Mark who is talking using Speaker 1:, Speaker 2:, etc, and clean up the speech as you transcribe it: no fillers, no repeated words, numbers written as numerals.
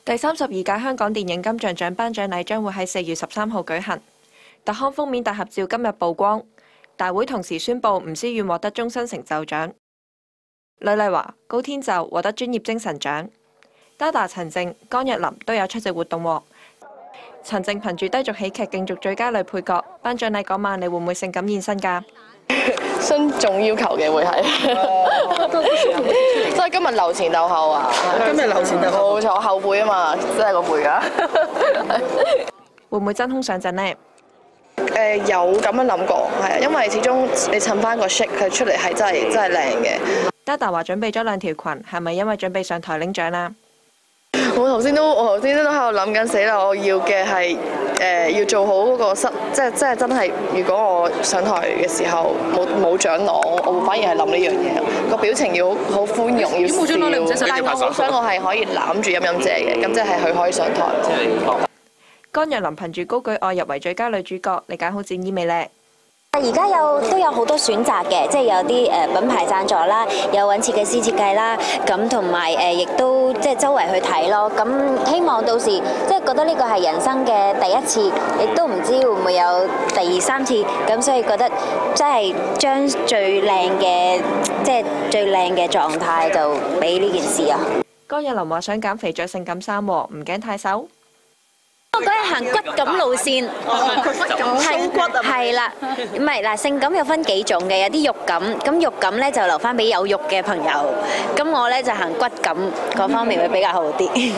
Speaker 1: 第32屆香港電影金像獎頒獎禮將會喺4月13號舉行。特刊封面大合照今日曝光，大會同時宣布吳思遠獲得終身成就獎，呂麗華、高天就獲得專業精神獎，Dada、陳靜、江若琳都有出席活動喎。陳靜憑住低俗喜劇競逐最佳女配角，頒獎禮嗰晚你會唔會性感現身㗎？
Speaker 2: 雙重要求嘅會係，即係今日留前鬥後啊！
Speaker 3: 今日留前鬥後，
Speaker 2: 冇錯，後輩啊嘛，真係個輩㗎。
Speaker 1: 會唔會真空上陣呢？
Speaker 2: 有咁樣諗過，係啊，因為始終你襯翻個 shape 佢出嚟係真係靚嘅。
Speaker 1: Dada 話準備咗2條裙，係咪因為準備上台領獎啊？
Speaker 2: 我頭先都喺度諗緊，死啦！我要嘅係要做好嗰個即係真係，如果我上台嘅時候冇獎攞，我反而係諗呢樣嘢，個表情要好寬容，要笑。但係我好想我係可以攬住陰姐嘅，咁即係佢可以上台。
Speaker 1: 江若琳憑住高舉愛入圍最佳女主角，你揀好戰衣未呢？
Speaker 4: 而家都有好多選擇嘅，即係有啲品牌贊助啦，有揾設計師設計啦，咁同埋亦都即係周圍去睇咯。咁希望到時即係覺得呢個係人生嘅第一次，亦都唔知會唔會有第2、3次。咁所以覺得即係將最靚嘅即係最靚嘅狀態就俾呢件事啊。
Speaker 1: 江若琳話想減肥着性感衫喎，唔驚太瘦。
Speaker 4: 我嗰日行骨感路線，係啦，唔係嗱，性感有分幾種嘅，有啲肉感，咁肉感咧就留翻俾有肉嘅朋友，咁我咧就行骨感嗰方面會比較好啲。